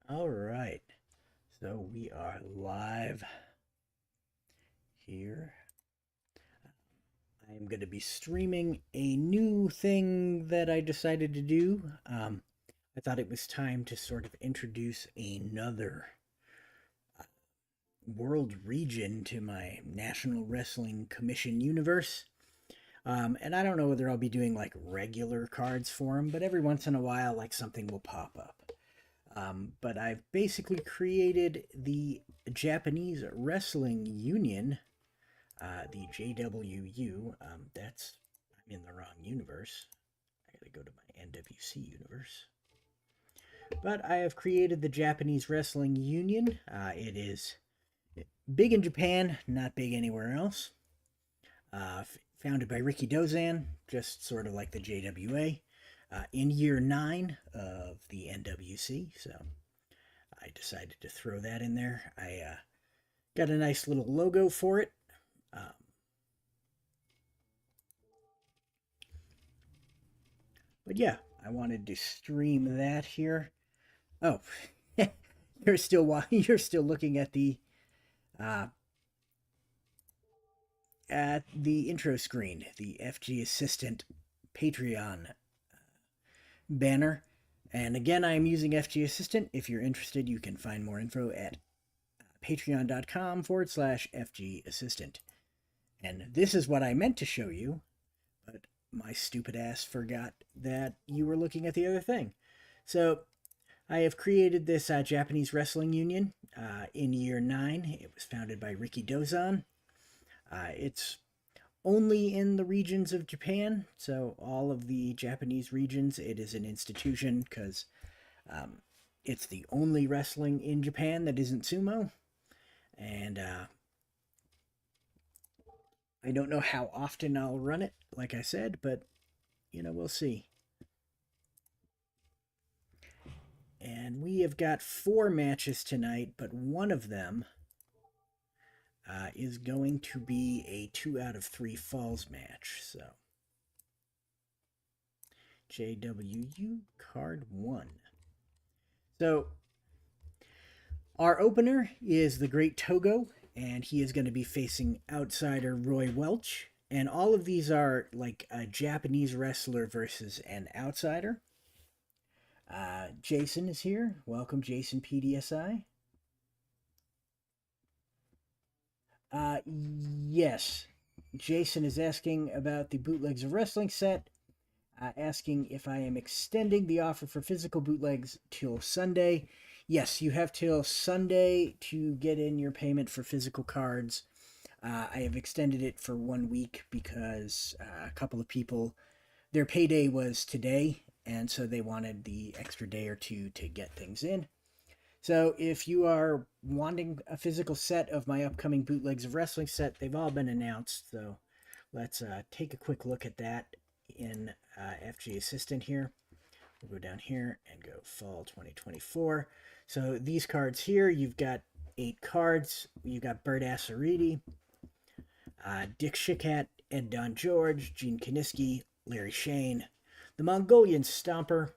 All right. So we are live here. I'm going to be streaming a new thing that I decided to do. I thought it was time to sort of introduce another world region to my National Wrestling Commission universe. And I don't know whether I'll be doing like regular cards for them, but every once in a while, like something will pop up. But I've basically created the Japanese Wrestling Union, the JWU. I'm in the wrong universe. I gotta go to my NWC universe. But I have created the Japanese Wrestling Union. It is big in Japan, not big anywhere else. Founded by Ricky Dozan, just sort of like the JWA, in year 9 of the NWC. So I decided to throw that in there. I got a nice little logo for it. Um, but yeah, I wanted to stream that here. Oh, you're still looking uh, at the intro screen, the FG Assistant Patreon banner. And again, I am using FG Assistant. If you're interested, you can find more info at patreon.com/FG Assistant. And this is what I meant to show you, but my stupid ass forgot that you were looking at the other thing. So I have created this Japanese Wrestling Union in year 9. It was founded by Ricky Dozan. It's only in the regions of Japan, so all of the Japanese regions, it is an institution because um, it's the only wrestling in Japan that isn't sumo. And I don't know how often I'll run it, like I said, but we'll see. And we have got 4 matches tonight, but one of them is going to be a 2 out of 3 falls match. So, JWU card 1. So, our opener is the Great Togo, and he is going to be facing outsider Roy Welch. And all of these are like a Japanese wrestler versus an outsider. Jason is here. Welcome, Jason PDSI. Yes. Jason is asking about the Bootlegs of Wrestling set, asking if I am extending the offer for physical bootlegs till Sunday. Yes, you have till Sunday to get in your payment for physical cards. I have extended it for 1 week because a couple of people, their payday was today, and so they wanted the extra day or two to get things in. So if you are wanting a physical set of my upcoming Bootlegs of Wrestling set, they've all been announced. So let's take a quick look at that in FG Assistant here. We'll go down here and go Fall 2024. So these cards here, you've got 8 cards. You've got Bert Asariti, Dick Shikat, Ed Don George, Gene Kaniski, Larry Shane, the Mongolian Stomper,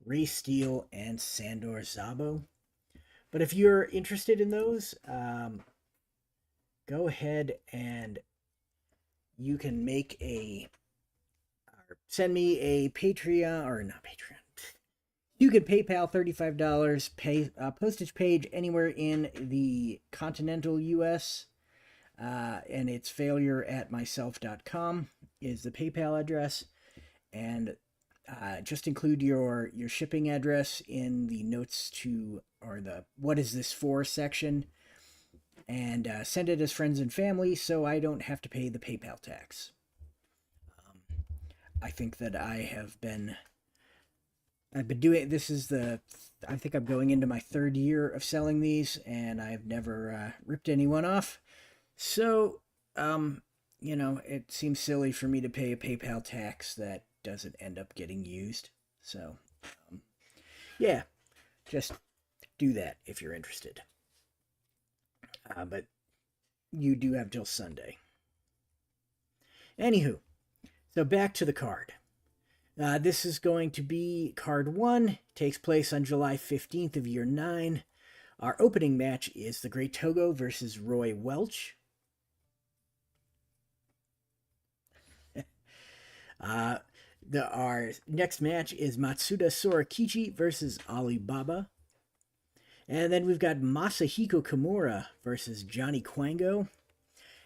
Ray Steele, and Sandor Zabo. But if you're interested in those, go ahead and you can make or send me a Patreon, or not Patreon. You can PayPal $35, pay postage page anywhere in the continental U.S., and it's failure at myself.com is the PayPal address. And just include your shipping address in the notes to, or the what is this for section, and send it as friends and family so I don't have to pay the PayPal tax. I think that I've been doing this is the I think I'm going into my 3rd year of selling these, and I've never ripped anyone off. So, it seems silly for me to pay a PayPal tax that doesn't end up getting used. So, yeah, just do that if you're interested. But you do have till Sunday. Anywho, so back to the card. This is going to be card 1, takes place on July 15th of year 9. Our opening match is the Great Togo versus Roy Welch. Our next match is Matsuda Sorakichi versus Alibaba. And then we've got Masahiko Kimura versus Johnny Quango.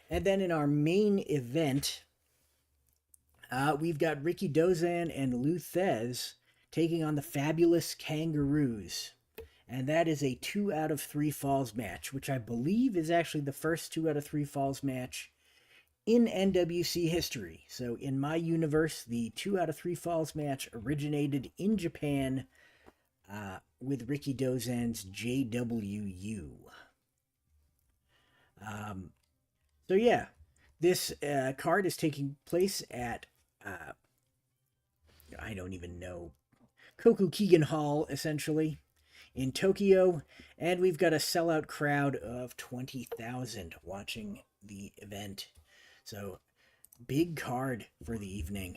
And then in our main event, we've got Ricky Dozan and Lou Thez taking on the Fabulous Kangaroos. And that is a 2 out of 3 falls match, which I believe is actually the first 2 out of 3 falls match in NWC history. So in my universe, the 2 out of 3 falls match originated in Japan with Ricky Dozan's JWU. So yeah, this card is taking place at, I don't even know, Kokukigen Hall, essentially, in Tokyo. And we've got a sellout crowd of 20,000 watching the event. So, big card for the evening.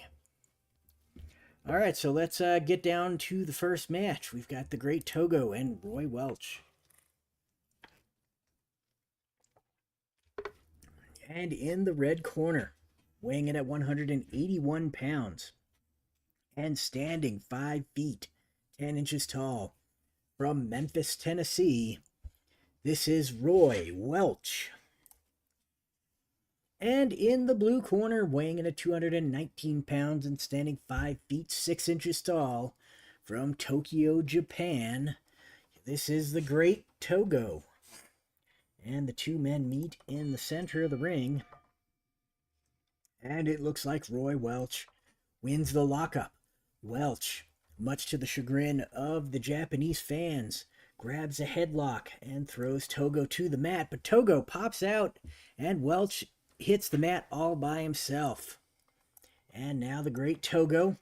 All right, so let's get down to the first match. We've got the Great Togo and Roy Welch. And in the red corner, weighing in at 181 pounds, and standing 5 feet, 10 inches tall, from Memphis, Tennessee, this is Roy Welch. And in the blue corner, weighing in at 219 pounds and standing 5 feet 6 inches tall, from Tokyo, Japan, this is the Great Togo. And the two men meet in the center of the ring. And it looks like Roy Welch wins the lockup. Welch, much to the chagrin of the Japanese fans, grabs a headlock and throws Togo to the mat. But Togo pops out and Welch hits the mat all by himself. And now the Great Togo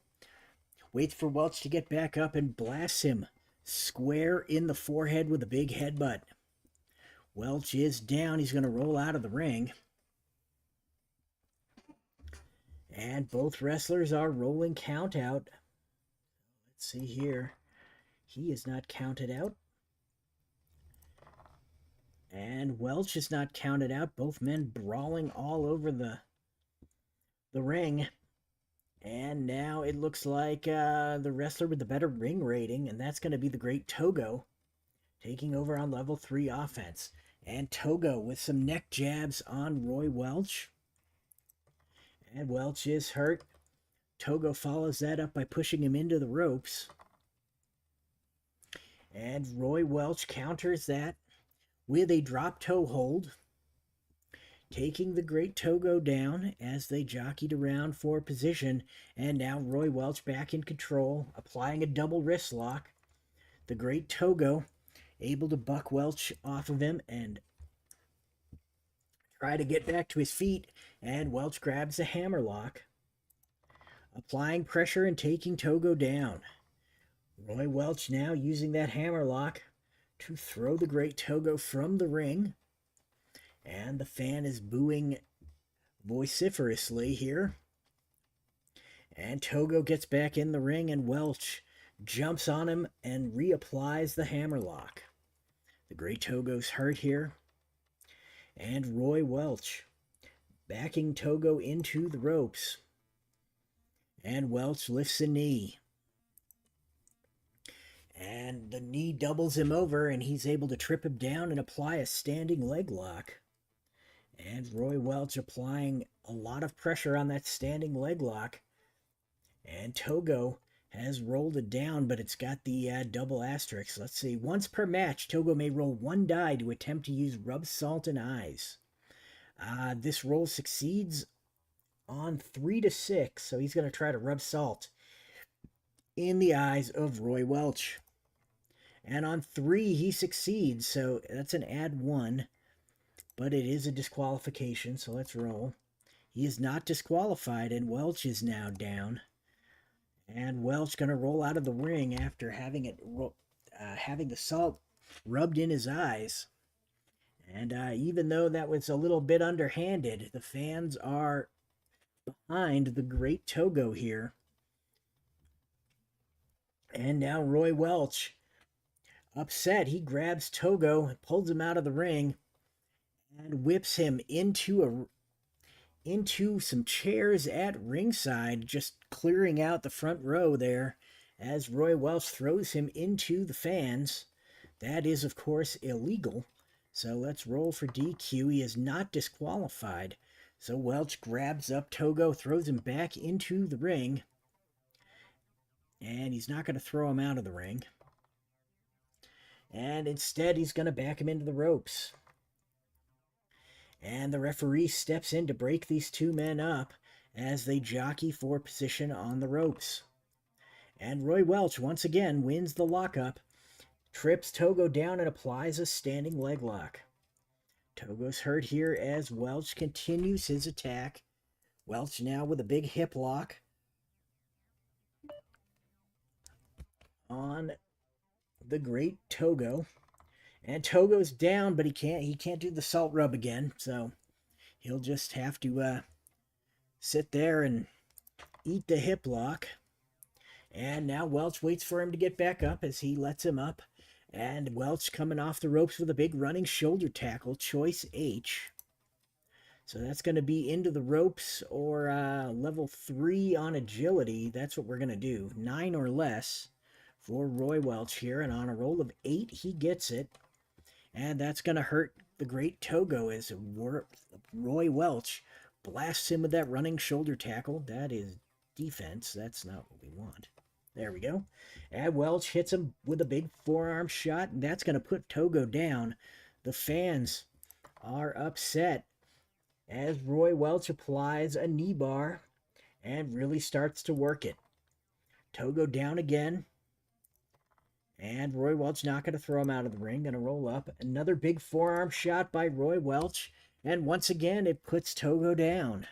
waits for Welch to get back up and blasts him square in the forehead with a big headbutt. Welch is down. He's going to roll out of the ring. And both wrestlers are rolling count out. Let's see here. He is not counted out. And Welch is not counted out. Both men brawling all over the ring. And now it looks like the wrestler with the better ring rating, and that's going to be the Great Togo, taking over on level 3 offense. And Togo with some neck jabs on Roy Welch. And Welch is hurt. Togo follows that up by pushing him into the ropes. And Roy Welch counters that with a drop toe hold, taking the Great Togo down as they jockeyed around for position. And now Roy Welch back in control, applying a double wrist lock. The Great Togo able to buck Welch off of him and try to get back to his feet, and Welch grabs a hammerlock, applying pressure and taking Togo down. Roy Welch now using that hammerlock to throw the Great Togo from the ring, and the fan is booing vociferously here. And Togo gets back in the ring, and Welch jumps on him and reapplies the hammerlock. The Great Togo's hurt here. And Roy Welch backing Togo into the ropes. And Welch lifts a knee. And the knee doubles him over, and he's able to trip him down and apply a standing leg lock. And Roy Welch applying a lot of pressure on that standing leg lock. And Togo has rolled it down, but it's got the double asterisk. Let's see. Once per match, Togo may roll 1 die to attempt to use rub salt in eyes. This roll succeeds on 3 to 6, so he's going to try to rub salt in the eyes of Roy Welch. And on 3, he succeeds, so that's an add 1, but it is a disqualification, so let's roll. He is not disqualified, and Welch is now down. And Welch going to roll out of the ring after having the salt rubbed in his eyes. And even though that was a little bit underhanded, the fans are behind the Great Togo here. And now Roy Welch, upset, he grabs Togo and pulls him out of the ring and whips him into some chairs at ringside, just clearing out the front row there as Roy Welch throws him into the fans. That is, of course, illegal. So let's roll for DQ. He is not disqualified. So Welch grabs up Togo, throws him back into the ring. And he's not going to throw him out of the ring. And instead, he's going to back him into the ropes. And the referee steps in to break these two men up as they jockey for position on the ropes. And Roy Welch once again wins the lockup, trips Togo down and applies a standing leg lock. Togo's hurt here as Welch continues his attack. Welch now with a big hip lock on the great Togo. And Togo's down, but he can't do the salt rub again, so he'll just have to sit there and eat the hip lock. And now Welch waits for him to get back up as he lets him up. And Welch coming off the ropes with a big running shoulder tackle, choice H. So that's going to be into the ropes or level 3 on agility. That's what we're going to do. 9 or less for Roy Welch here. And on a roll of 8, he gets it. And that's going to hurt the great Togo as Roy Welch blasts him with that running shoulder tackle. That is defense. That's not what we want. There we go. And Welch hits him with a big forearm shot, and that's going to put Togo down. The fans are upset as Roy Welch applies a knee bar and really starts to work it. Togo down again. And Roy Welch not going to throw him out of the ring. Going to roll up. Another big forearm shot by Roy Welch. And once again, it puts Togo down.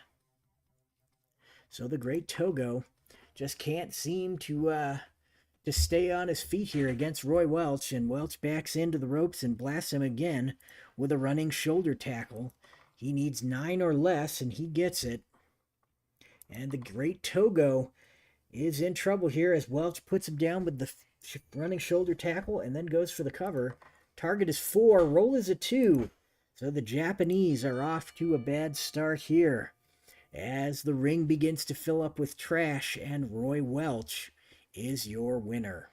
So the great Togo just can't seem to stay on his feet here against Roy Welch. And Welch backs into the ropes and blasts him again with a running shoulder tackle. He needs 9 or less, and he gets it. And the great Togo is in trouble here as Welch puts him down with the running shoulder tackle and then goes for the cover. Target is 4, roll is a 2. So the Japanese are off to a bad start here as the ring begins to fill up with trash, and Roy Welch is your winner.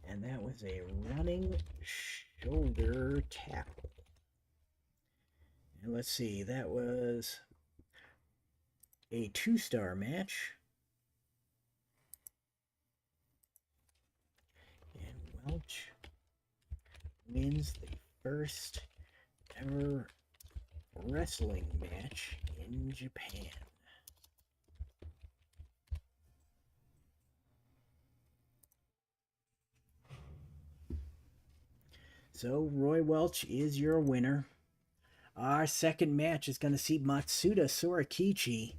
And that was a running shoulder tackle. And let's see, that was a 2-star match. And Welch wins the first ever wrestling match in Japan. So Roy Welch is your winner. Our second match is going to see Matsuda Sorakichi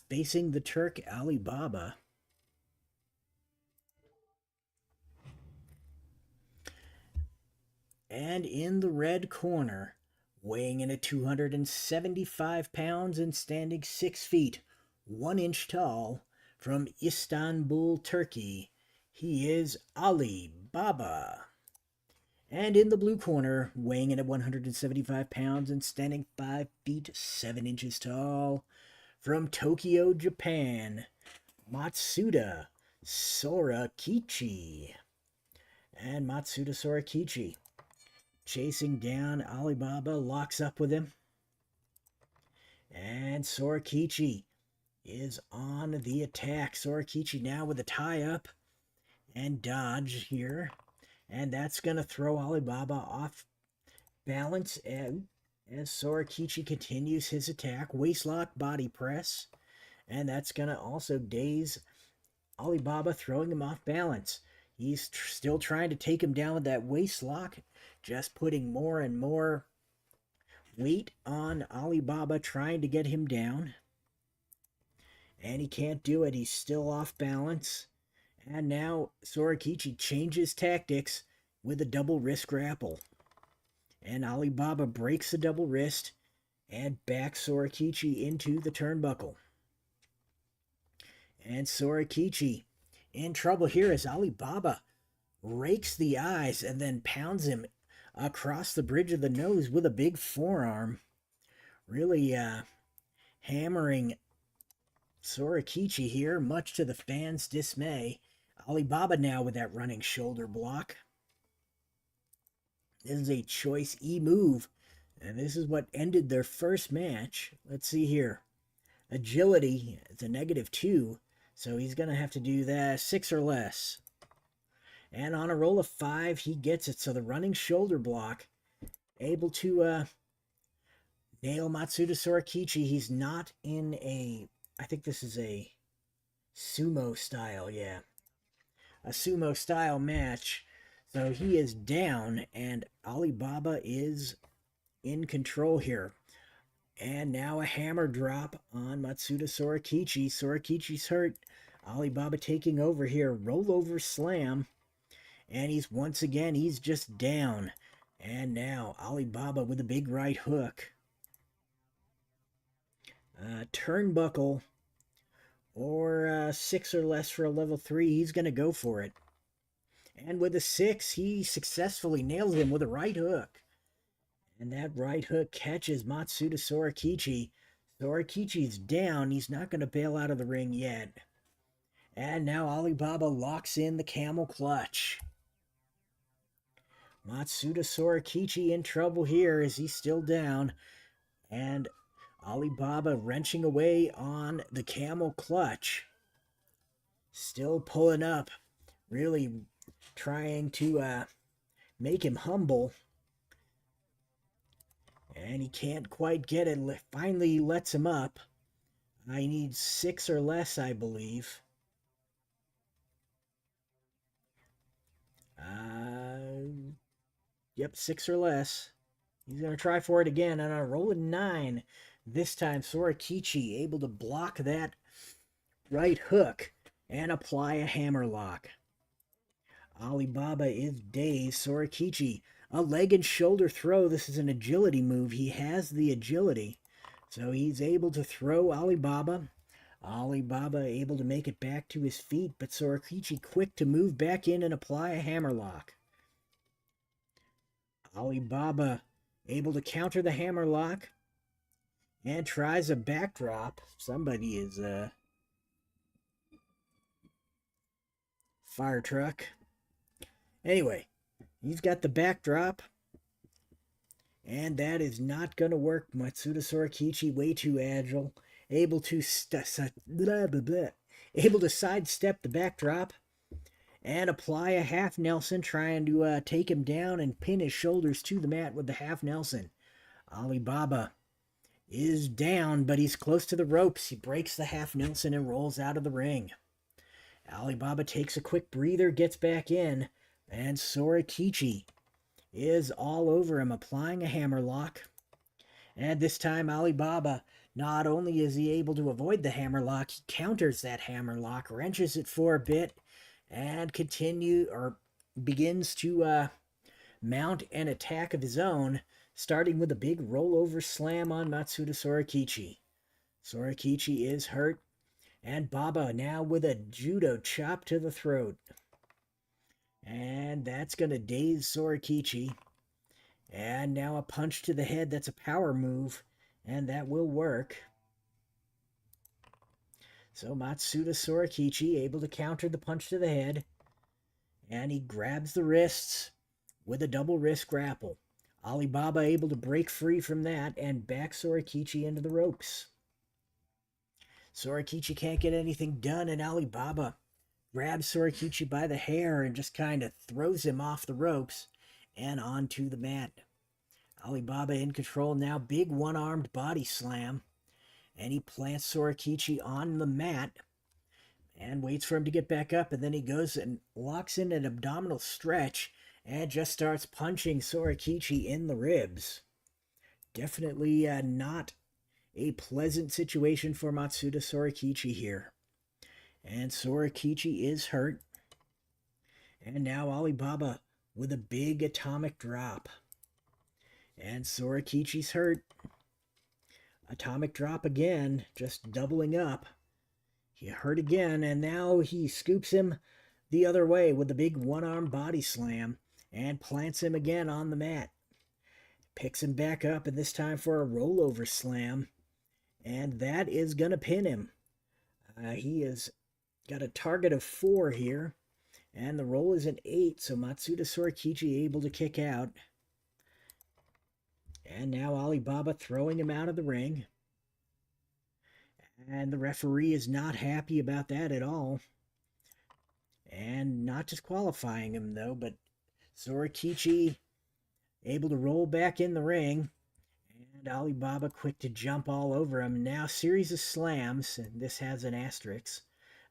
facing the Turk Alibaba. And in the red corner, weighing in at 275 pounds and standing 6 feet, 1 inch tall, from Istanbul, Turkey, he is Ali Baba. And in the blue corner, weighing in at 175 pounds and standing 5 feet 7 inches tall, from Tokyo, Japan, Matsuda Sorakichi. And Matsuda Sorakichi, chasing down Alibaba, locks up with him. And Sorakichi is on the attack. Sorakichi now with a tie-up and dodge here. And that's going to throw Alibaba off balance as Sorakichi continues his attack. Waistlock body press. And that's going to also daze Alibaba, throwing him off balance. He's still trying to take him down with that waistlock, just putting more and more weight on Alibaba, trying to get him down. And he can't do it. He's still off balance. And now Sorakichi changes tactics with a double wrist grapple. And Alibaba breaks the double wrist and backs Sorakichi into the turnbuckle. And Sorakichi in trouble here as Alibaba rakes the eyes and then pounds him across the bridge of the nose with a big forearm. Really hammering Sorakichi here, much to the fans' dismay. Alibaba now with that running shoulder block. This is a choice E move, and this is what ended their first match. Let's see here. Agility, it's a -2, so he's going to have to do that 6 or less. And on a roll of 5, he gets it. So the running shoulder block, able to nail Matsuda Sorakichi. He's not in a, I think this is a sumo style, yeah. A sumo style match. So he is down, and Alibaba is in control here. And now a hammer drop on Matsuda Sorakichi. Sorakichi's hurt. Alibaba taking over here. Rollover slam. And he's just down. And now Alibaba with a big right hook. Turnbuckle or 6 or less for a level 3. He's going to go for it. And with a 6, he successfully nails him with a right hook. And that right hook catches Matsuda Sorakichi. Sorakichi's down. He's not going to bail out of the ring yet. And now Alibaba locks in the camel clutch. Matsuda Sorakichi in trouble here as he's still down. And Alibaba wrenching away on the camel clutch. Still pulling up. Really trying to make him humble. And he can't quite get it. Finally, he lets him up. I need 6 or less, I believe. Yep, 6 or less. He's going to try for it again. And on a roll of 9, this time Sorakichi able to block that right hook and apply a hammerlock. Alibaba is dazed. Sorakichi, a leg and shoulder throw. This is an agility move. He has the agility. So he's able to throw Alibaba. Alibaba able to make it back to his feet, but Sorakichi quick to move back in and apply a hammerlock. Alibaba able to counter the hammerlock and tries a backdrop. Somebody is fire truck. Anyway, he's got the backdrop, and that is not going to work. Matsuda Sorakichi way too agile, able to sidestep the backdrop and apply a half Nelson, trying to take him down and pin his shoulders to the mat with the half Nelson. Alibaba is down, but he's close to the ropes. He breaks the half Nelson and rolls out of the ring. Alibaba takes a quick breather, gets back in, and Sorakichi is all over him, applying a hammerlock. And this time Alibaba, not only is he able to avoid the hammerlock, he counters that hammerlock, wrenches it for a bit, and begins to mount an attack of his own, starting with a big rollover slam on Matsuda Sorakichi. Sorakichi is hurt, and Baba now with a judo chop to the throat. And that's going to daze Sorakichi. And now a punch to the head. That's a power move, and that will work. So Matsuda Sorakichi able to counter the punch to the head. And he grabs the wrists with a double wrist grapple. Alibaba able to break free from that and back Sorakichi into the ropes. Sorakichi can't get anything done, and Alibaba grabs Sorakichi by the hair and just kind of throws him off the ropes and onto the mat. Alibaba in control now. Big one-armed body slam. And he plants Sorakichi on the mat and waits for him to get back up. And then he goes and locks in an abdominal stretch and just starts punching Sorakichi in the ribs. Definitely not a pleasant situation for Matsuda Sorakichi here. And Sorakichi is hurt. And now Alibaba with a big atomic drop. And Sorakichi's hurt. Atomic drop again, just doubling up. He hurt again, and now he scoops him the other way with the big one-arm body slam and plants him again on the mat. Picks him back up, and this time for a rollover slam, and that is going to pin him. He has got a target of 4 here, and the roll is an 8, so Matsuda Sorikichi able to kick out. And now Alibaba throwing him out of the ring. And the referee is not happy about that at all. And not disqualifying him, though, but Sorikichi able to roll back in the ring. And Alibaba quick to jump all over him. Now series of slams, and this has an asterisk.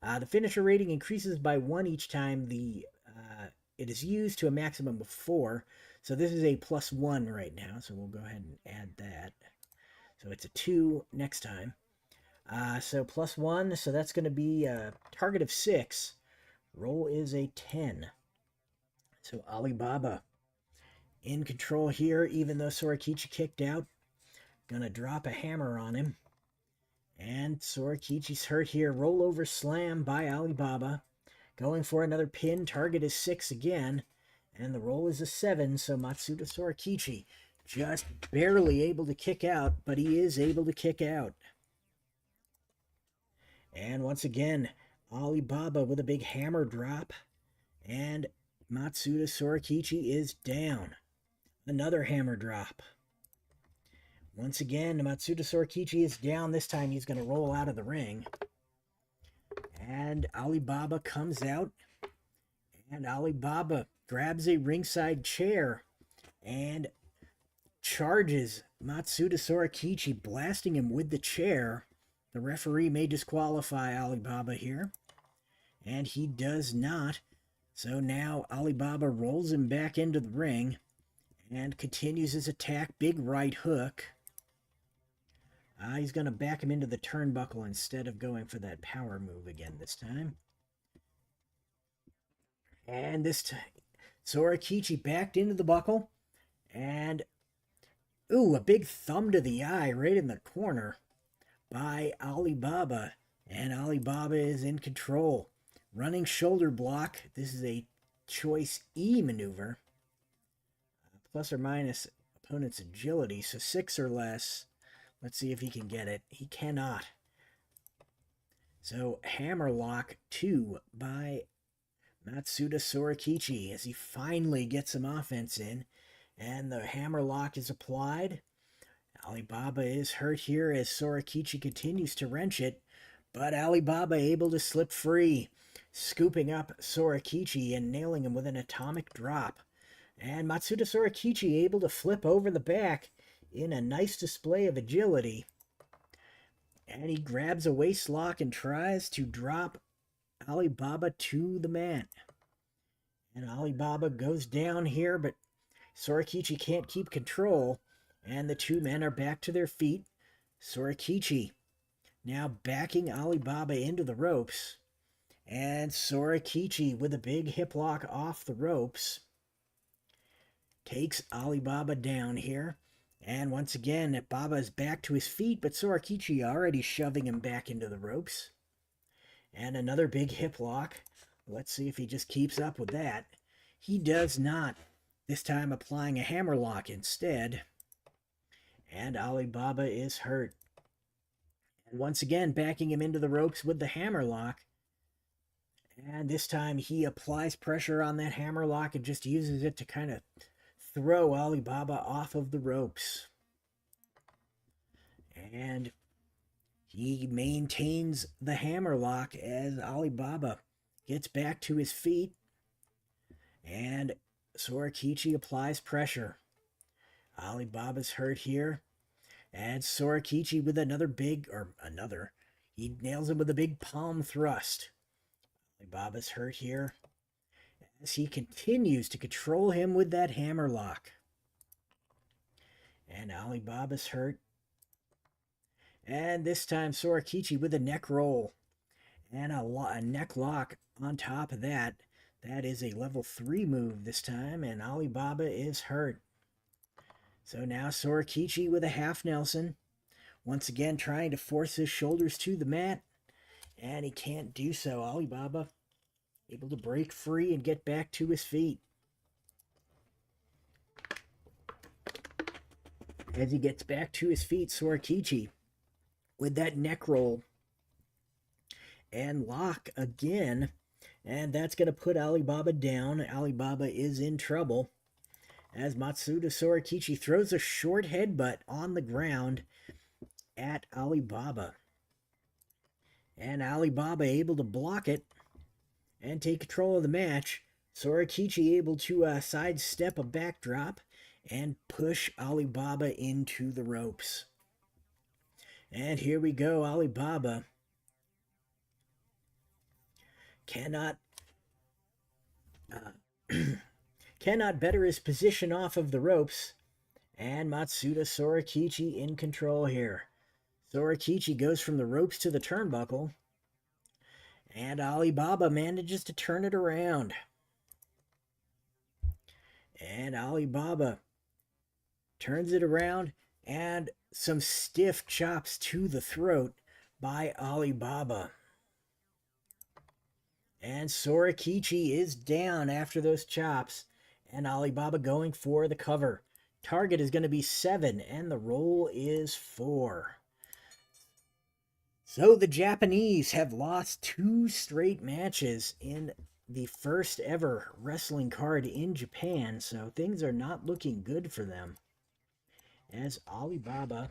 The finisher rating increases by 1 each time it is used to a maximum of 4. So this is a +1 right now, so we'll go ahead and add that. So it's a 2 next time. So +1, so that's going to be a target of 6. Roll is a 10. So Alibaba in control here, even though Sorikichi kicked out. Gonna drop a hammer on him. And Sorikichi's hurt here. Rollover slam by Alibaba. Going for another pin. Target is 6 again. And the roll is a 7, so Matsuda Sorikichi just barely able to kick out, but he is able to kick out. And once again, Alibaba with a big hammer drop. And Matsuda Sorikichi is down. Another hammer drop. Once again, Matsuda Sorikichi is down. This time he's going to roll out of the ring. And Alibaba comes out. And Alibaba grabs a ringside chair and charges Matsuda Sorikichi, blasting him with the chair. The referee may disqualify Alibaba here. And he does not. So now Alibaba rolls him back into the ring and continues his attack. Big right hook. He's going to back him into the turnbuckle instead of going for that power move again this time. And this time, Sorikichi backed into the buckle. And, ooh, a big thumb to the eye right in the corner by Alibaba. And Alibaba is in control. Running shoulder block. This is a choice E maneuver. Plus or minus opponent's agility, so 6 or less. Let's see if he can get it. He cannot. So hammerlock 2 by Matsuda Sorikichi as he finally gets some offense in. And the hammerlock is applied. Alibaba is hurt here as Sorikichi continues to wrench it. But Alibaba able to slip free, scooping up Sorikichi and nailing him with an atomic drop. And Matsuda Sorikichi able to flip over the back in a nice display of agility. And he grabs a waist lock and tries to drop Alibaba to the mat. And Alibaba goes down here, but Sorikichi can't keep control. And the two men are back to their feet. Sorikichi now backing Alibaba into the ropes. And Sorikichi with a big hip lock off the ropes takes Alibaba down here. And once again, Baba is back to his feet, but Sorikichi already shoving him back into the ropes. And another big hip lock. Let's see if he just keeps up with that. He does not. This time applying a hammerlock instead. And Alibaba is hurt. And once again, backing him into the ropes with the hammerlock. And this time he applies pressure on that hammerlock and just uses it to kind of throw Alibaba off of the ropes. And he maintains the hammerlock as Alibaba gets back to his feet. And Sorikichi applies pressure. Alibaba's hurt here. And Sorikichi with he nails him with a big palm thrust. Alibaba's hurt here as he continues to control him with that hammerlock. And Alibaba's hurt. And this time Sorikichi with a neck roll. And a neck lock on top of that. That is a level 3 move this time. And Alibaba is hurt. So now Sorikichi with a half Nelson. Once again trying to force his shoulders to the mat. And he can't do so. Alibaba able to break free and get back to his feet. As he gets back to his feet, Sorikichi with that neck roll and lock again. And that's going to put Alibaba down. Alibaba is in trouble as Matsuda Sorikichi throws a short headbutt on the ground at Alibaba. And Alibaba able to block it and take control of the match. Sorikichi able to sidestep a backdrop and push Alibaba into the ropes. And here we go. Alibaba cannot better his position off of the ropes. And Matsuda Sorikichi in control here. Sorikichi goes from the ropes to the turnbuckle. And Alibaba manages to turn it around. And Alibaba turns it around, and some stiff chops to the throat by Alibaba. And Sorikichi is down after those chops, and Alibaba going for the cover. Target is going to be 7, and the roll is 4. So the Japanese have lost 2 straight matches in the first ever wrestling card in Japan, so things are not looking good for them. As Alibaba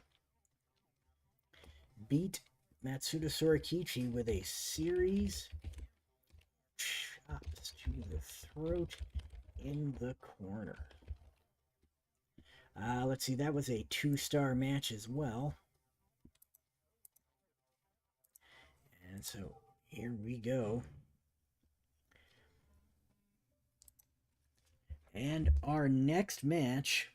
beat Matsuda Sorikichi with a series of chops to the throat in the corner. Let's see, that was a 2-star match as well. And so here we go. And our next match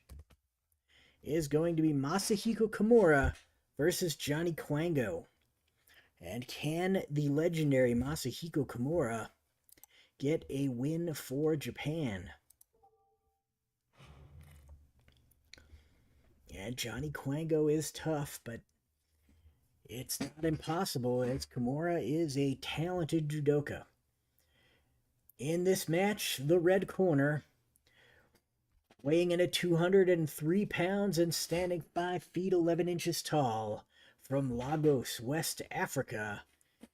is going to be Masahiko Kimura versus Johnny Kwango. And can the legendary Masahiko Kimura get a win for Japan? And Johnny Kwango is tough, but it's not impossible, as Kimura is a talented judoka. In this match, the red corner, weighing in at 203 pounds and standing 5 feet 11 inches tall, from Lagos, West Africa,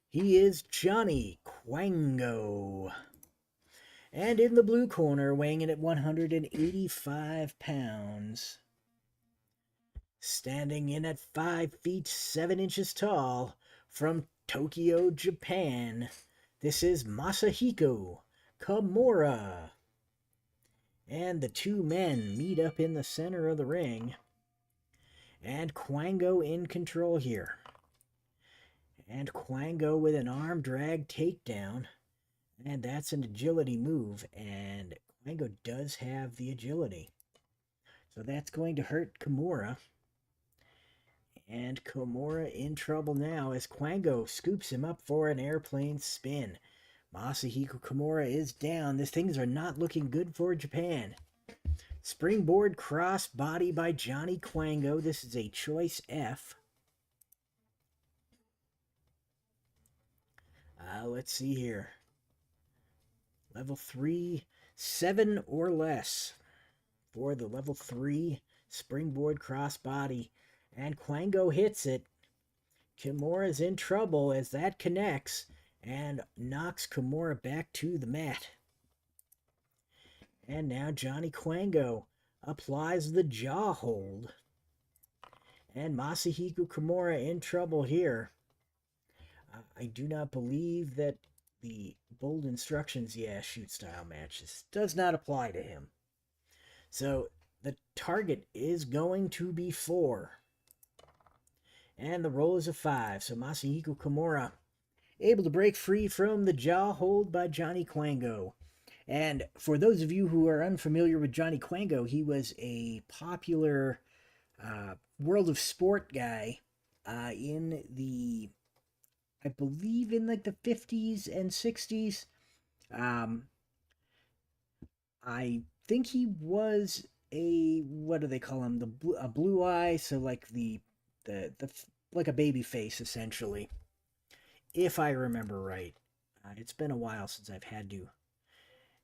he is Johnny Kwango. And in the blue corner, weighing in at 185 pounds, standing in at 5 feet 7 inches tall, from Tokyo, Japan, this is Masahiko Kimura. And the two men meet up in the center of the ring. And Kwango in control here. And Kwango with an arm drag takedown. And that's an agility move. And Kwango does have the agility. So that's going to hurt Kimura. And Kimura in trouble now as Kwango scoops him up for an airplane spin. Masahiko Kimura is down. Things are not looking good for Japan. Springboard cross body by Johnny Kwango. This is a choice F. Let's see here. Level 3, 7 or less for the level 3 springboard cross body. And Kwango hits it. Kimura's in trouble as that connects and knocks Kimura back to the mat. And now Johnny Kwango applies the jaw hold. And Masahiko Kimura in trouble here. I do not believe that the bold instructions, shoot style matches does not apply to him. So the target is going to be 4. And the roll is a 5. So Masahiko Kimura able to break free from the jaw hold by Johnny Kwango. And for those of you who are unfamiliar with Johnny Kwango, he was a popular World of Sport guy in the, I believe in like the 50s and 60s. I think he was a, what do they call him? A blue eye, so like the like a baby face essentially if I remember right. It's been a while since I've had to.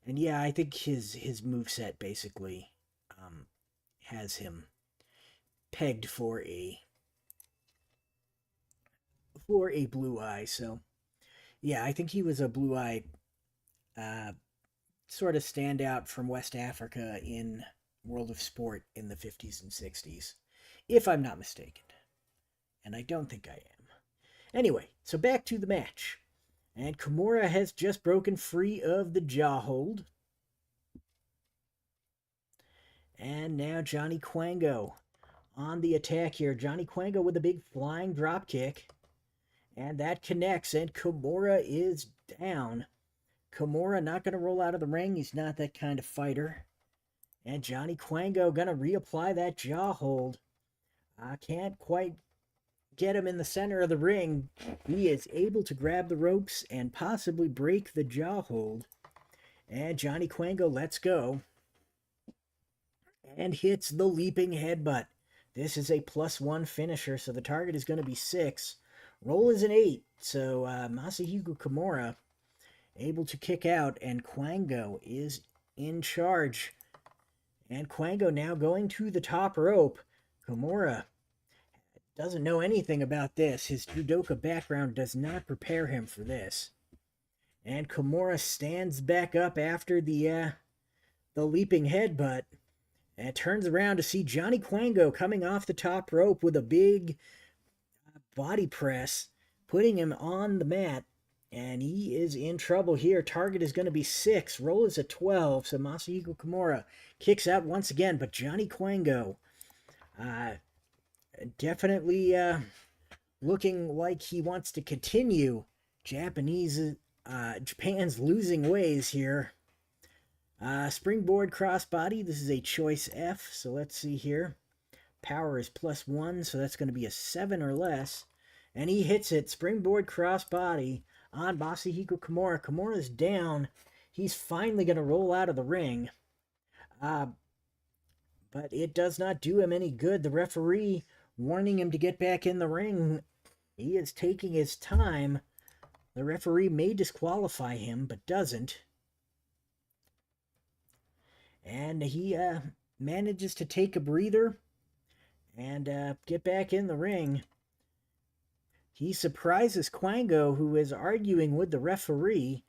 And yeah, I think his moveset basically has him pegged for a blue eye. So yeah, I think he was a blue eye uh, sort of standout from West Africa in World of Sport in the 50s and 60s, if I'm not mistaken. And I don't think I am. Anyway, so back to the match. And Kimura has just broken free of the jaw hold. And now Johnny Kwango on the attack here. Johnny Kwango with a big flying drop kick. And that connects, and Kimura is down. Kimura not going to roll out of the ring. He's not that kind of fighter. And Johnny Kwango going to reapply that jaw hold. I can't quite get him in the center of the ring. He is able to grab the ropes and possibly break the jaw hold. And Johnny Kwango lets go and hits the leaping headbutt. This is a +1 finisher, so the target is going to be 6. Roll is an 8, so Masahiko Kimura able to kick out, and Kwango is in charge. And Kwango now going to the top rope. Kimura doesn't know anything about this. His judoka background does not prepare him for this. And Kimura stands back up after the leaping headbutt and turns around to see Johnny Kwango coming off the top rope with a big body press, putting him on the mat. And he is in trouble here. Target is going to be 6. Roll is a 12. So Masahiko Kimura kicks out once again. But Johnny Kwango definitely looking like he wants to continue Japan's losing ways here. Springboard crossbody. This is a choice F. So let's see here. Power is +1. So that's going to be a 7 or less. And he hits it. Springboard crossbody on Masahiko Kimura. Kimura's down. He's finally going to roll out of the ring. But it does not do him any good. The referee warning him to get back in the ring. He is taking his time. The referee may disqualify him, but doesn't. And he manages to take a breather and get back in the ring. He surprises Kwango, who is arguing with the referee,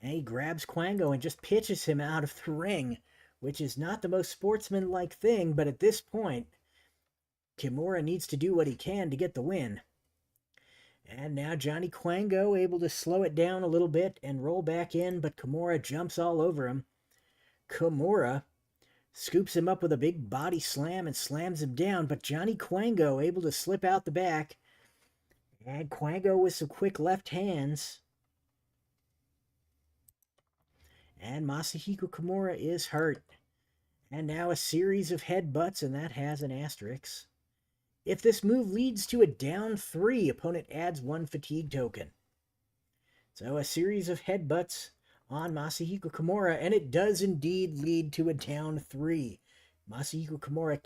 and he grabs Kwango and just pitches him out of the ring, which is not the most sportsmanlike thing, but at this point, Kimura needs to do what he can to get the win. And now Johnny Kwango able to slow it down a little bit and roll back in, but Kimura jumps all over him. Kimura scoops him up with a big body slam and slams him down, but Johnny Kwango able to slip out the back. And Kwango with some quick left hands. And Masahiko Kimura is hurt. And now a series of headbutts, and that has an asterisk. If this move leads to a down 3, opponent adds 1 fatigue token. So a series of headbutts on Masahiko Kimura, and it does indeed lead to a down 3. Masahiko Kimura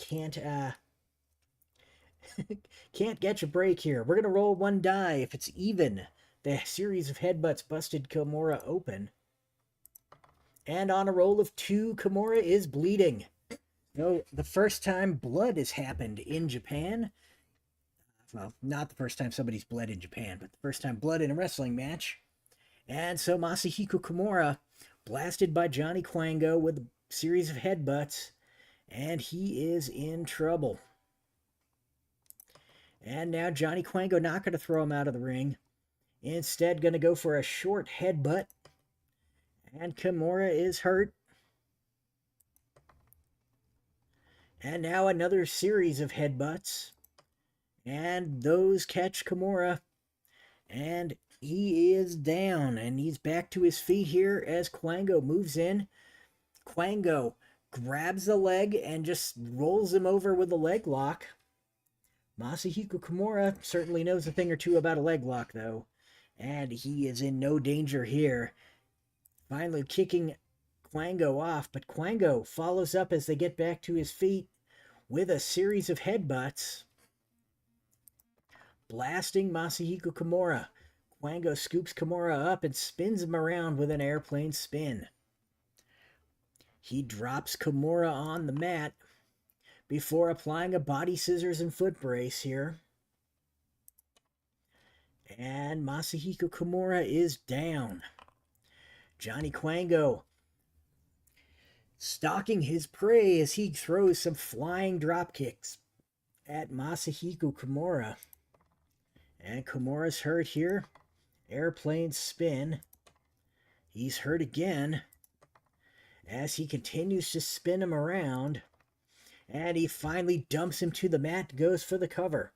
can't get a break here. We're going to roll 1 die. If it's even, the series of headbutts busted Kimura open. And on a roll of 2, Kimura is bleeding. So the first time blood has happened in Japan. Well, not the first time somebody's bled in Japan, but the first time blood in a wrestling match. And so Masahiko Kimura blasted by Johnny Kwango with a series of headbutts, and he is in trouble. And now Johnny Kwango not going to throw him out of the ring. Instead, going to go for a short headbutt. And Kimura is hurt. And now another series of headbutts. And those catch Kimura. And he is down. And he's back to his feet here as Kwango moves in. Kwango grabs the leg and just rolls him over with a leg lock. Masahiko Kimura certainly knows a thing or two about a leg lock, though. And he is in no danger here. Finally kicking Kwango off, but Kwango follows up as they get back to his feet with a series of headbutts, blasting Masahiko Kimura. Quango scoops Kimura up and spins him around with an airplane spin. He drops Kimura on the mat before applying a body scissors and foot brace here. And Masahiko Kimura is down. Johnny Quango stalking his prey as he throws some flying drop kicks at Masahiko Kimura. And Kimura's hurt here. Airplane spin. He's hurt again as he continues to spin him around. And he finally dumps him to the mat, goes for the cover.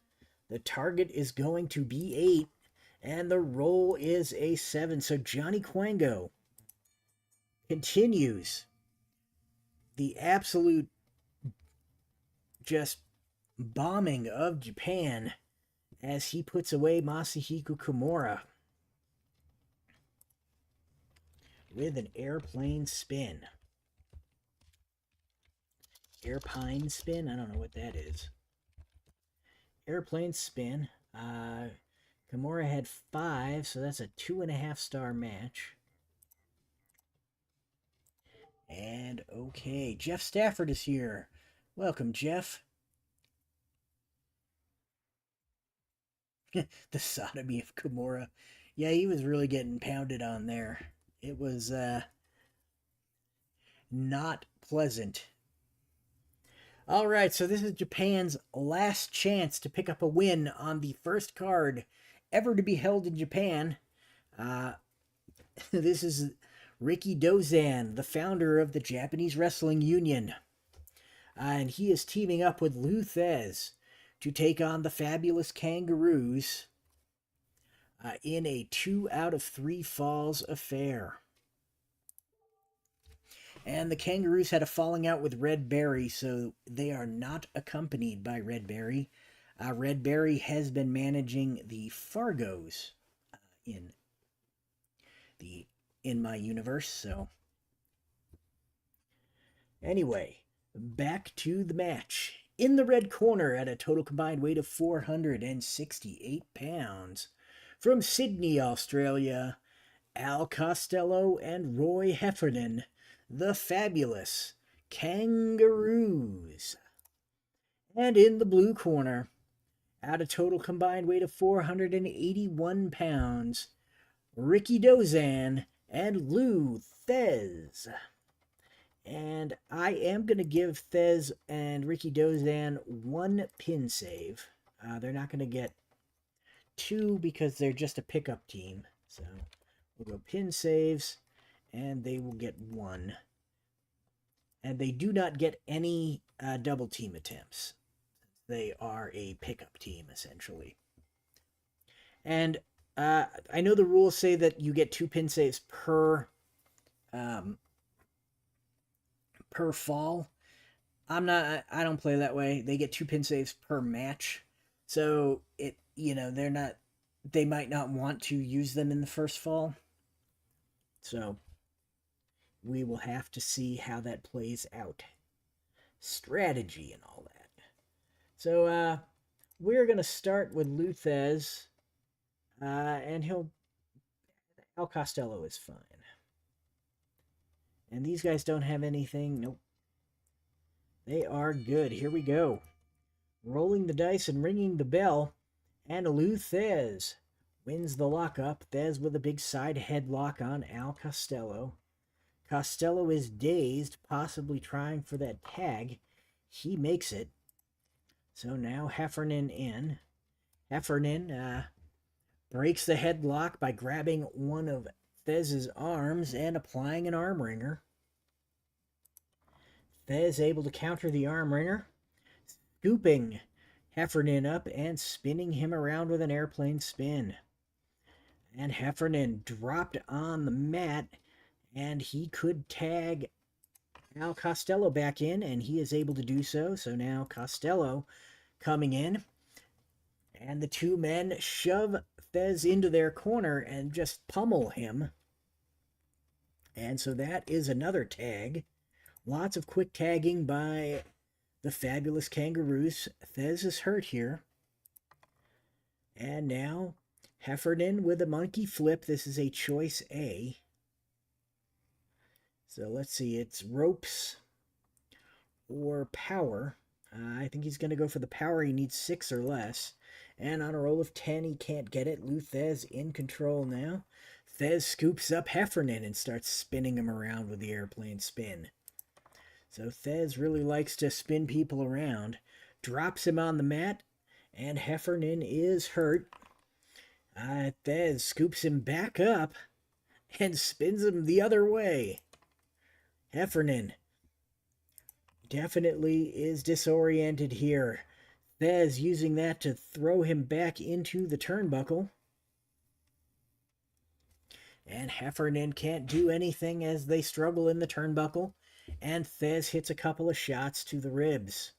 The target is going to be 8, and the roll is a 7. So Johnny Quango continues the absolute just bombing of Japan as he puts away Masahiko Kimura with an airplane spin. Airpine spin? I don't know what that is. Airplane spin. Kimura had 5, so that's a 2.5-star match. And okay, Jeff Stafford is here. Welcome, Jeff. The sodomy of Kimura. Yeah, he was really getting pounded on there. It was not pleasant. All right, so this is Japan's last chance to pick up a win on the first card ever to be held in Japan. This is Rikidozan, the founder of the Japanese Wrestling Union. And he is teaming up with Lou Thesz to take on the Fabulous Kangaroos in a 2 out of 3 falls affair. And the Kangaroos had a falling out with Red Berry, so they are not accompanied by Red Berry. Red Berry has been managing the Fargos in my universe, so anyway, back to the match. In the red corner at a total combined weight of 468 pounds, from Sydney, Australia, Al Costello and Roy Heffernan, the Fabulous Kangaroos. And in the blue corner, at a total combined weight of 481 pounds, Rikidozan and Lou Thesz. And I am going to give Thesz and Rikidozan 1 pin save. They're not going to get 2 because they're just a pickup team. So we'll go pin saves, and they will get 1. And they do not get any double team attempts. They are a pickup team, essentially. And I know the rules say that you get 2 pin saves per fall. I don't play that way. They get 2 pin saves per match. So they might not want to use them in the first fall. So we will have to see how that plays out. Strategy and all that. So we're going to start with Lou Thesz. And Al Costello is fine. And these guys don't have anything. Nope. They are good. Here we go. Rolling the dice and ringing the bell. And Lou Thesz wins the lockup. Thesz with a big side headlock on Al Costello. Costello is dazed, possibly trying for that tag. He makes it. So now Heffernan in. Heffernan breaks the headlock by grabbing one of Thesz's arms and applying an arm wringer. Thesz able to counter the arm wringer, scooping Heffernan up and spinning him around with an airplane spin. And Heffernan dropped on the mat, and he could tag Al Costello back in, and he is able to do so. So now Costello coming in, and the 2 men shove Thesz into their corner and just pummel him. And so that is another tag. Lots of quick tagging by the Fabulous Kangaroos. Thesz is hurt here. And now Heffernan with a monkey flip. This is a choice A. So let's see. It's ropes or power. I think he's going to go for the power. He needs 6 or less. And on a roll of 10, he can't get it. Lou Thesz in control now. Thesz scoops up Heffernan and starts spinning him around with the airplane spin. So Thesz really likes to spin people around. Drops him on the mat, and Heffernan is hurt. Thesz scoops him back up and spins him the other way. Heffernan definitely is disoriented here. Thesz using that to throw him back into the turnbuckle. And Heffernan can't do anything as they struggle in the turnbuckle. And Thesz hits a couple of shots to the ribs.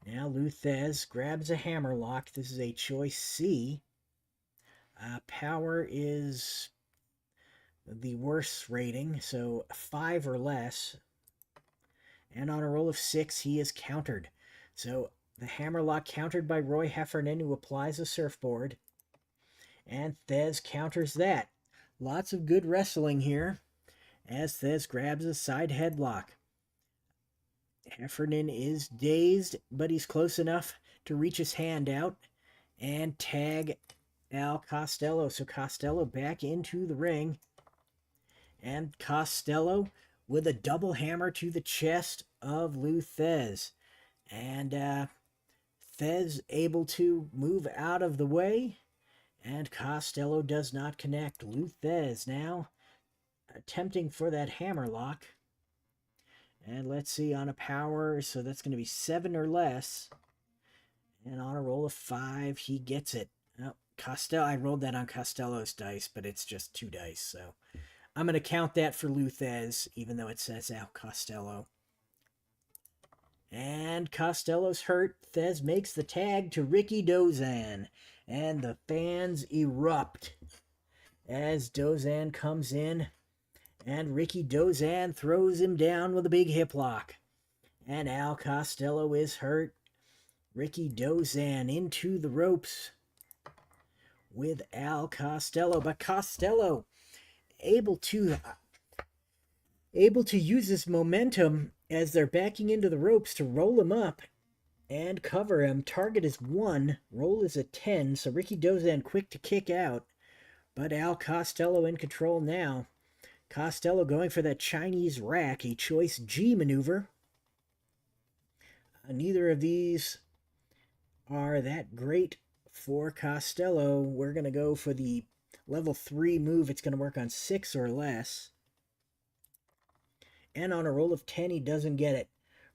Now Lou Thesz grabs a hammerlock. This is a choice C. Power is the worst rating, so 5 or less. And on a roll of 6, he is countered. So the hammerlock countered by Roy Heffernan, who applies a surfboard. And Thesz counters that. Lots of good wrestling here as Thesz grabs a side headlock. Heffernan is dazed, but he's close enough to reach his hand out and tag Al Costello. So Costello back into the ring. And Costello with a double hammer to the chest of Lou Thesz. And Thesz able to move out of the way. And Costello does not connect. Lou Thesz now attempting for that hammerlock. And let's see, on a power, so that's going to be 7 or less. And on a roll of 5, he gets it. Oh, Costello, I rolled that on Costello's dice, but it's just 2 dice, so I'm going to count that for Lou Thesz, even though it says Al Costello. And Costello's hurt. Thesz makes the tag to Ricky Dozan. And the fans erupt as Dozan comes in. And Ricky Dozan throws him down with a big hip lock. And Al Costello is hurt. Ricky Dozan into the ropes with Al Costello. But Costello able to use his momentum as they're backing into the ropes to roll him up and cover him. Target is 1. Roll is a 10. So Ricky Dozan quick to kick out. But Al Costello in control now. Costello going for that Chinese rack, a choice G maneuver. Neither of these are that great for Costello. We're going to go for the level 3 move. It's going to work on 6 or less. And on a roll of 10, he doesn't get it.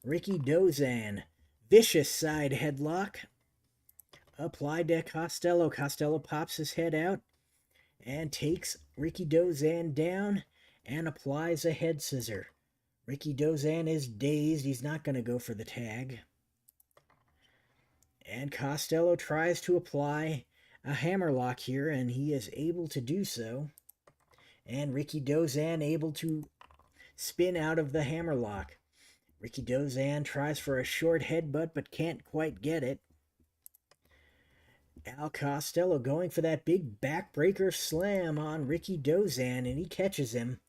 Ricky Dozan, vicious side headlock. Applied to Costello. Costello pops his head out and takes Ricky Dozan down and applies a head scissor. Ricky Dozan is dazed. He's not going to go for the tag. And Costello tries to apply a hammerlock here, and he is able to do so. And Ricky Dozan able to spin out of the hammerlock. Ricky Dozan tries for a short headbutt, but can't quite get it. Al Costello going for that big backbreaker slam on Ricky Dozan, and he catches him.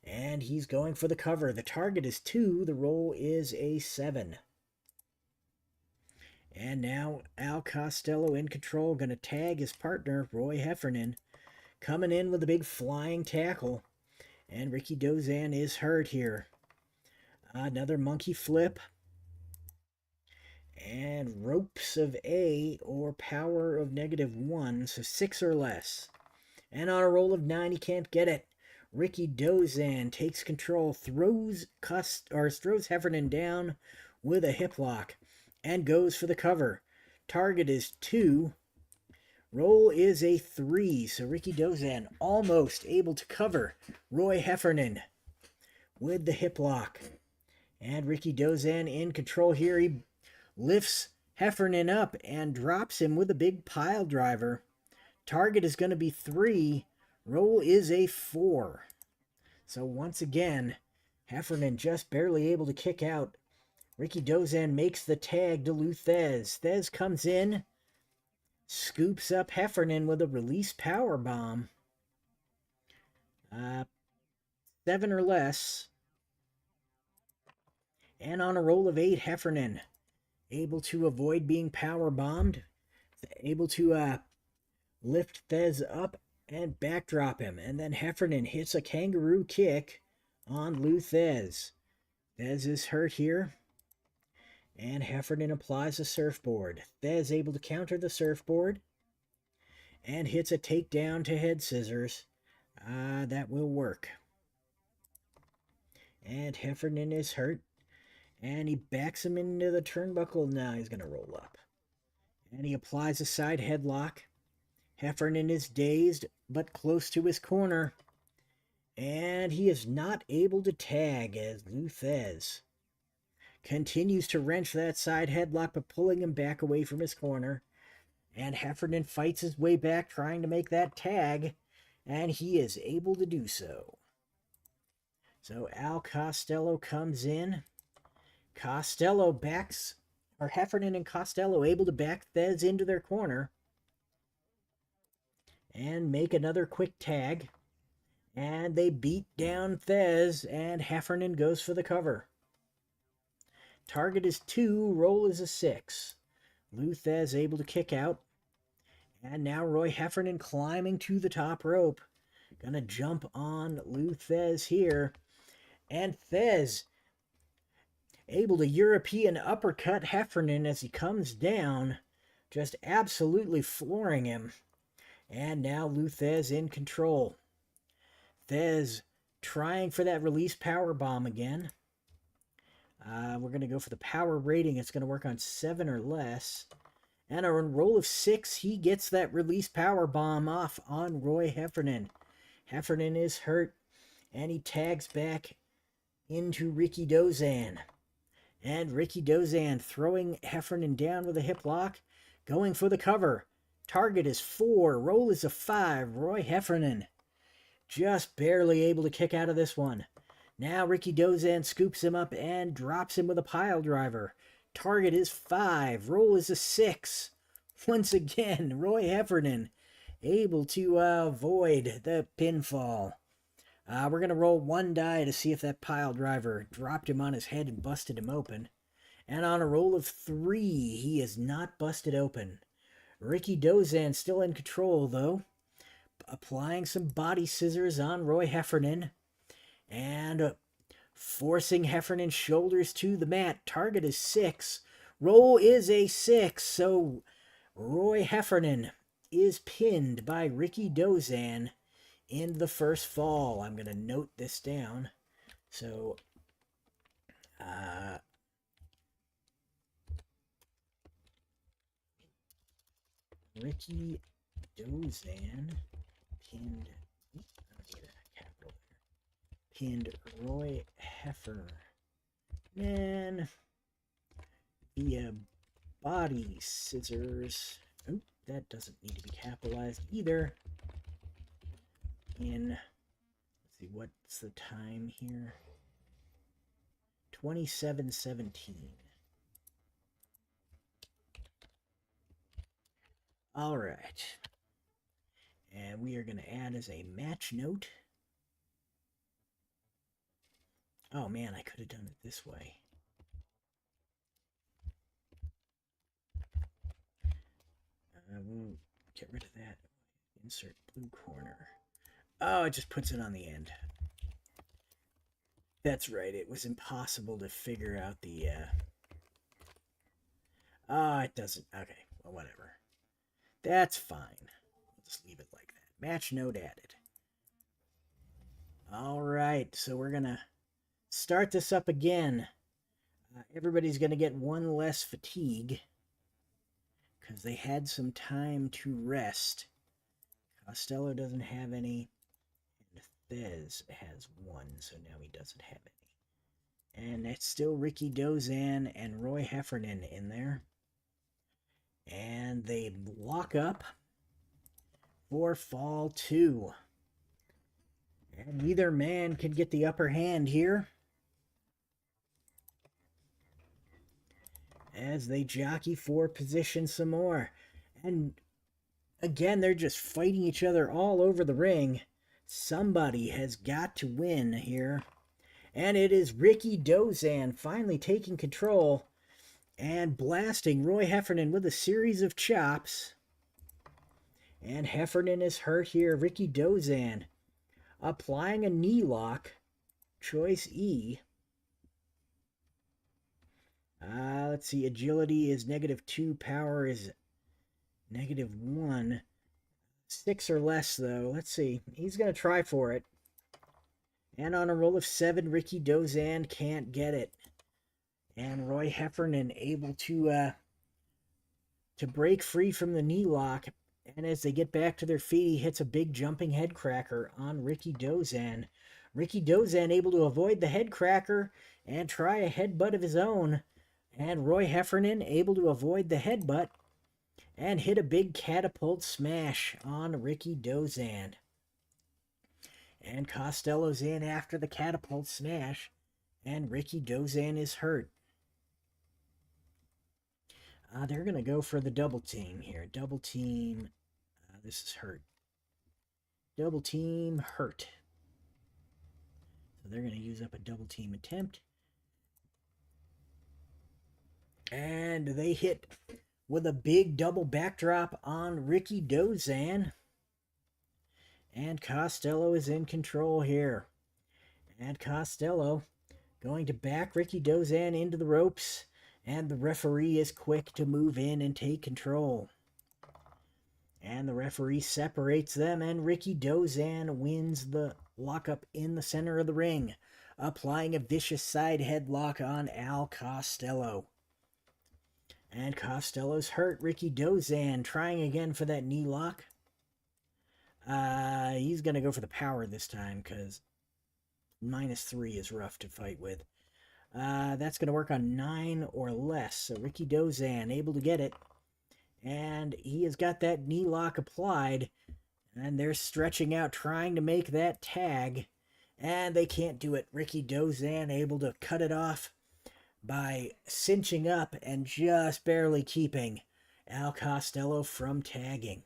And he's going for the cover. The target is 2. The roll is a 7. And now Al Costello in control, going to tag his partner, Roy Heffernan, coming in with a big flying tackle. And Ricky Dozan is hurt here. Another monkey flip. And ropes of A or power of -1, so 6 or less. And on a roll of 9, he can't get it. Ricky Dozan takes control, throws Heffernan down with a hip lock, and goes for the cover. Target is 2. Roll is a 3, so Ricky Dozan almost able to cover Roy Heffernan with the hip lock. And Ricky Dozan in control here. He lifts Heffernan up and drops him with a big pile driver. Target is going to be 3. Roll is a 4. So once again, Heffernan just barely able to kick out. Ricky Dozan makes the tag to Lou Thesz. Thesz comes in scoops up Heffernan with a release power bomb. 7 or less. And on a roll of 8, Heffernan able to avoid being power bombed, able to lift Thez up and backdrop him. And then Heffernan hits a kangaroo kick on Lou Thez. Thez is hurt here. And Heffernan applies a surfboard. Thez able to counter the surfboard and hits a takedown to head scissors. That will work. And Heffernan is hurt. And he backs him into the turnbuckle. Now he's going to roll up. And he applies a side headlock. Heffernan is dazed, but close to his corner. And he is not able to tag as Lou Thez continues to wrench that side headlock, but pulling him back away from his corner. And Heffernan fights his way back, trying to make that tag. And he is able to do so. So Al Costello comes in. Costello backs, or Heffernan and Costello able to back Thez into their corner and make another quick tag. And they beat down Thez, and Heffernan goes for the cover. Target is 2, roll is a 6. Lou Thez able to kick out. And now Roy Heffernan climbing to the top rope. Gonna jump on Lou Thez here. And Thez able to European uppercut Heffernan as he comes down, just absolutely flooring him. And now Lou Thez in control. Thez trying for that release power bomb again. We're going to go for the power rating. It's going to work on 7 or less. And on a roll of 6, he gets that release power bomb off on Roy Heffernan. Heffernan is hurt, and he tags back into Ricky Dozan. And Ricky Dozan throwing Heffernan down with a hip lock, going for the cover. Target is 4, roll is a 5. Roy Heffernan just barely able to kick out of this one. Now Ricky Dozan scoops him up and drops him with a pile driver. Target is 5, roll is a 6. Once again, Roy Heffernan able to avoid the pinfall. We're going to roll 1 die to see if that pile driver dropped him on his head and busted him open. And on a roll of 3, he is not busted open. Ricky Dozan still in control, though. Applying some body scissors on Roy Heffernan. And forcing Heffernan's shoulders to the mat. Target is 6. Roll is a 6. So Roy Heffernan is pinned by Ricky Dozan in the first fall. I'm going to note this down. So, Ricky Dozan pinned, pinned Roy Heffernan via body scissors. Oh, that doesn't need to be capitalized either. Let's see, what's the time here? 27:17. All right. And we are going to add as a match note. Oh man, I could have done it this way. We'll get rid of that. Insert blue corner. Oh, it just puts it on the end. That's right, it was impossible to figure out the, Oh, it doesn't. Okay, well, whatever. That's fine. We'll just leave it like that. Match note added. All right, so we're going to start this up again. Everybody's going to get 1 less fatigue because they had some time to rest. Costello doesn't have any, and Thez has 1, so now he doesn't have any. And it's still Ricky Dozan and Roy Heffernan in there. And they lock up for fall 2. And neither man can get the upper hand here, as they jockey for position some more. And Again, they're just fighting each other all over the ring. Somebody has got to win here. And it is Ricky Dozan finally taking control and blasting Roy Heffernan with a series of chops. And Heffernan is hurt here. Ricky Dozan applying a knee lock. Choice E. Let's see. Agility is -2. Power is -1. 6 or less, though. Let's see. He's going to try for it. And on a roll of 7, Ricky Dozan can't get it. And Roy Heffernan able to break free from the knee lock. And as they get back to their feet, he hits a big jumping head cracker on Ricky Dozan. Ricky Dozan able to avoid the head cracker and try a headbutt of his own. And Roy Heffernan able to avoid the headbutt and hit a big catapult smash on Ricky Dozan. And Costello's in after the catapult smash, and Ricky Dozan is hurt. They're going to go for the double team here. Double team. This is hurt. Double team hurt. So they're going to use up a double team attempt. And they hit with a big double backdrop on Ricky Dozan. And Costello is in control here. And Costello going to back Ricky Dozan into the ropes. And the referee is quick to move in and take control. And the referee separates them, and Ricky Dozan wins the lockup in the center of the ring, applying a vicious side headlock on Al Costello. And Costello's hurt. Ricky Dozan trying again for that knee lock. He's going to go for the power this time because -3 is rough to fight with. That's going to work on 9 or less. So Ricky Dozan able to get it. And he has got that knee lock applied. And they're stretching out, trying to make that tag. And they can't do it. Ricky Dozan able to cut it off by cinching up and just barely keeping Al Costello from tagging.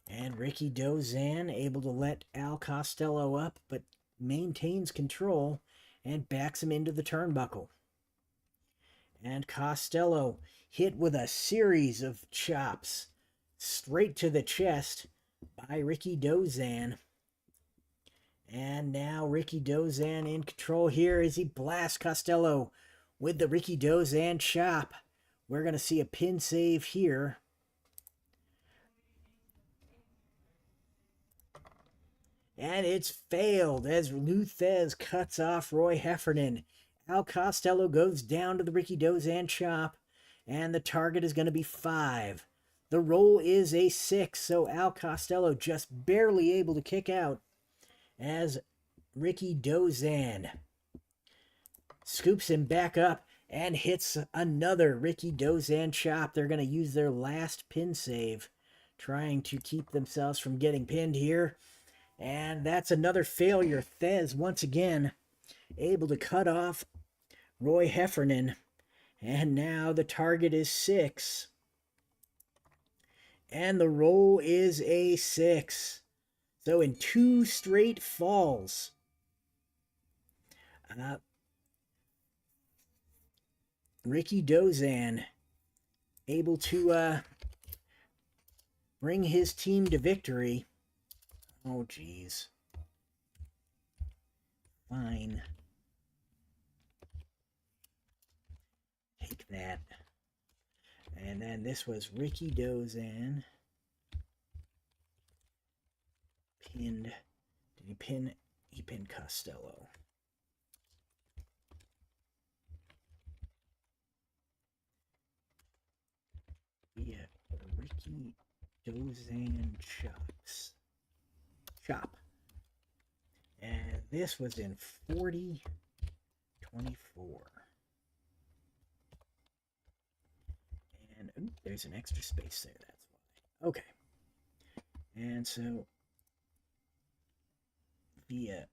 And Ricky Dozan able to let Al Costello up, but maintains control and backs him into the turnbuckle. And Costello hit with a series of chops straight to the chest by Ricky Dozan. And now Ricky Dozan in control here as he blasts Costello with the Ricky Dozan chop. We're going to see a pin save here. And it's failed as Lou Thesz cuts off Roy Heffernan. Al Costello goes down to the Ricky Dozan chop, and the target is going to be 5. The roll is a 6, so Al Costello just barely able to kick out as Ricky Dozan scoops him back up and hits another Ricky Dozan chop. They're going to use their last pin save, trying to keep themselves from getting pinned here. And that's another failure. Thesz, once again, able to cut off Roy Heffernan. And now the target is 6. And the roll is a 6. So in 2 straight falls, Ricky Dozan able to bring his team to victory. Oh, geez. Fine. Take that. And then this was Ricky Dozan. Pinned. Did he pin? He pinned Costello. Yeah, Ricky Dozan chops. Chop. And this was in 40-24. And ooh, there's an extra space there, that's why. Okay. And so via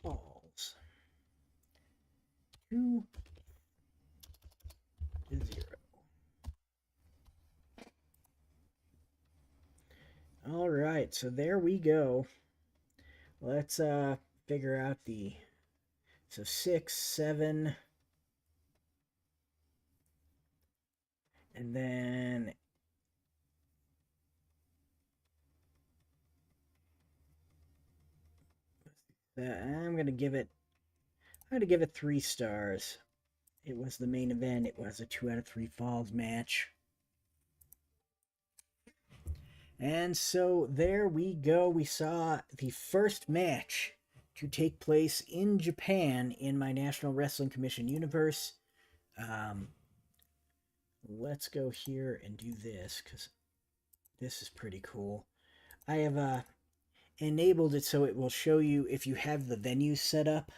falls 2-0. right, so there we go. Let's figure out the, so 6, 7, and then I'm gonna give it 3 stars. It was the main event. It was a 2 out of 3 falls match. And so there we go. We saw the first match to take place in Japan in my National Wrestling Commission universe. Let's go here and do this because this is pretty cool. I have enabled it so it will show you if you have the venue set up.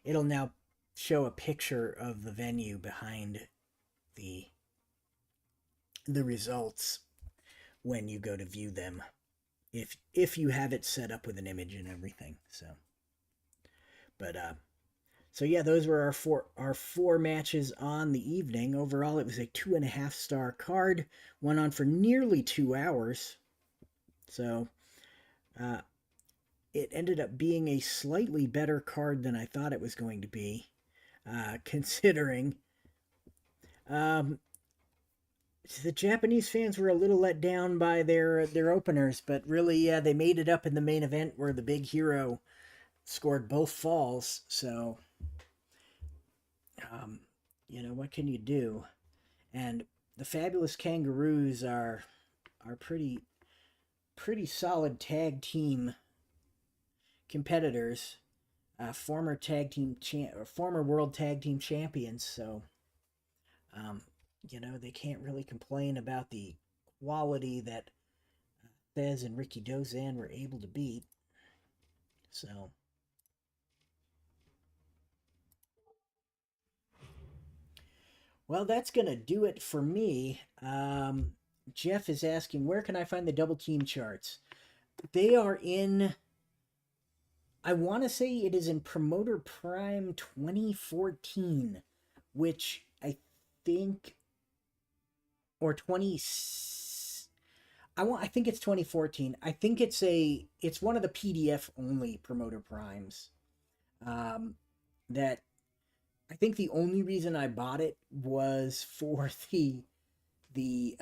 It'll now show a picture of the venue behind the results when you go to view them, if you have it set up with an image and everything. So yeah, those were our four matches on the evening. Overall, it was a 2.5 star card. Went on for nearly 2 hours. So it ended up being a slightly better card than I thought it was going to be, considering the Japanese fans were a little let down by their openers, but really, they made it up in the main event where the big hero scored both falls. So, what can you do? And the Fabulous Kangaroos are pretty solid tag team competitors, former world tag team champions. So, they can't really complain about the quality that Thesz and Rikidozan were able to beat. So, well, that's going to do it for me. Jeff is asking, where can I find the double team charts? They are in, I want to say it is in Promoter Prime 2014, which I think, or I think it's 2014. I think it's one of the PDF only Promoter Primes. That I think the only reason I bought it was for the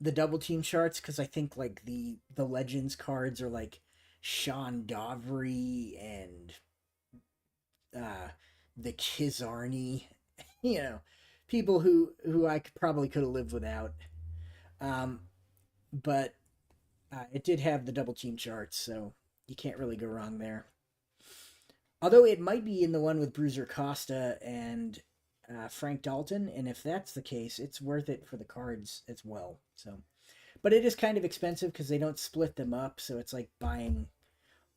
double team charts, because I think like the Legends cards are like Sean Dovry and the Kizarny, people who I probably could have lived without. But it did have the double team charts, so you can't really go wrong there. Although it might be in the one with Bruiser Costa and Frank Dalton, and if that's the case, it's worth it for the cards as well. So, but it is kind of expensive because they don't split them up, so it's like buying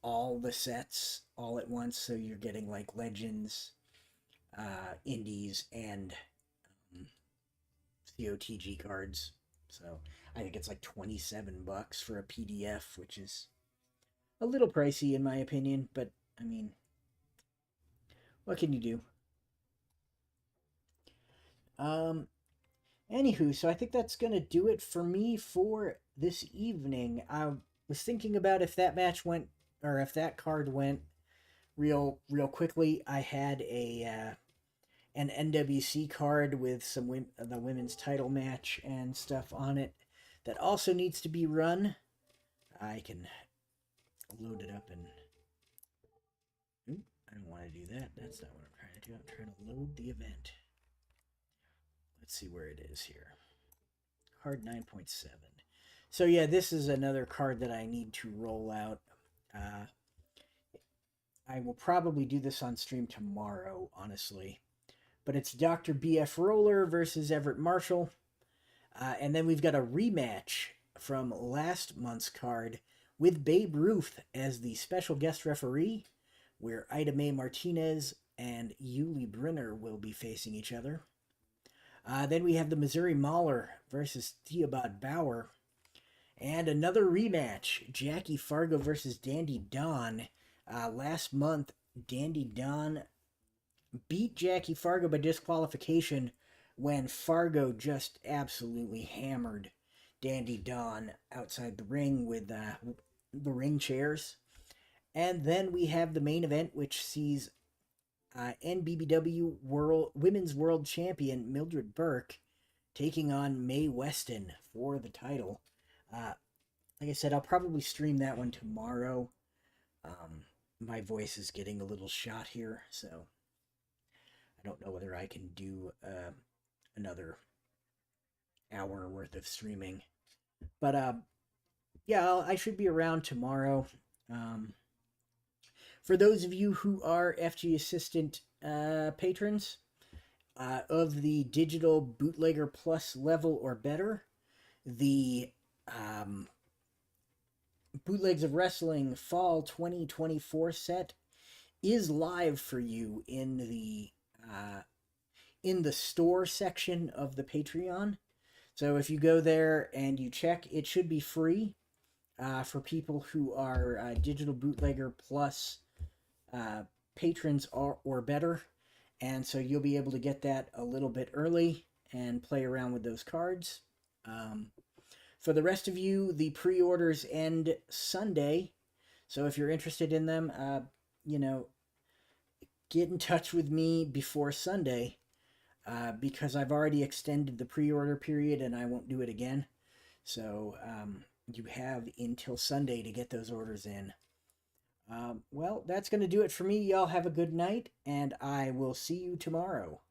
all the sets all at once. So you're getting like Legends, Indies, and COTG cards. So I think it's like $27 for a PDF, which is a little pricey in my opinion, but I mean, what can you do? Anywho, so I think that's gonna do it for me for this evening. I was thinking about if that match went, or if that card went real quickly. I had an NWC card with the women's title match and stuff on it that also needs to be run. I can load it up and... Oop, I don't want to do that. That's not what I'm trying to do. I'm trying to load the event. Let's see where it is here. Card 9.7. So yeah, this is another card that I need to roll out. I will probably do this on stream tomorrow, honestly. But it's Dr. B.F. Roller versus Everett Marshall. And then we've got a rematch from last month's card with Babe Ruth as the special guest referee, where Ida Mae Martinez and Yuli Brynner will be facing each other. Then we have the Missouri Mauler versus Theobald Bauer. And another rematch, Jackie Fargo versus Dandy Don. Last month, Dandy Don beat Jackie Fargo by disqualification when Fargo just absolutely hammered dandy Don outside the ring with the ring chairs. And then we have the main event, which sees NBBW Women's World Champion Mildred Burke taking on Mae Weston for the title. Like I said, I'll probably stream that one tomorrow. My voice is getting a little shot here, so I don't know whether I can do another hour worth of streaming. But yeah, I should be around tomorrow. For those of you who are FG Assistant patrons of the Digital Bootlegger Plus level or better, the Bootlegs of Wrestling Fall 2024 set is live for you in the store section of the Patreon. So if you go there and you check, it should be free for people who are Digital Bootlegger Plus patrons or better. And so you'll be able to get that a little bit early and play around with those cards. For the rest of you, the pre-orders end Sunday. So if you're interested in them, get in touch with me before Sunday because I've already extended the pre-order period and I won't do it again. So you have until Sunday to get those orders in. Well, that's going to do it for me. Y'all have a good night, and I will see you tomorrow.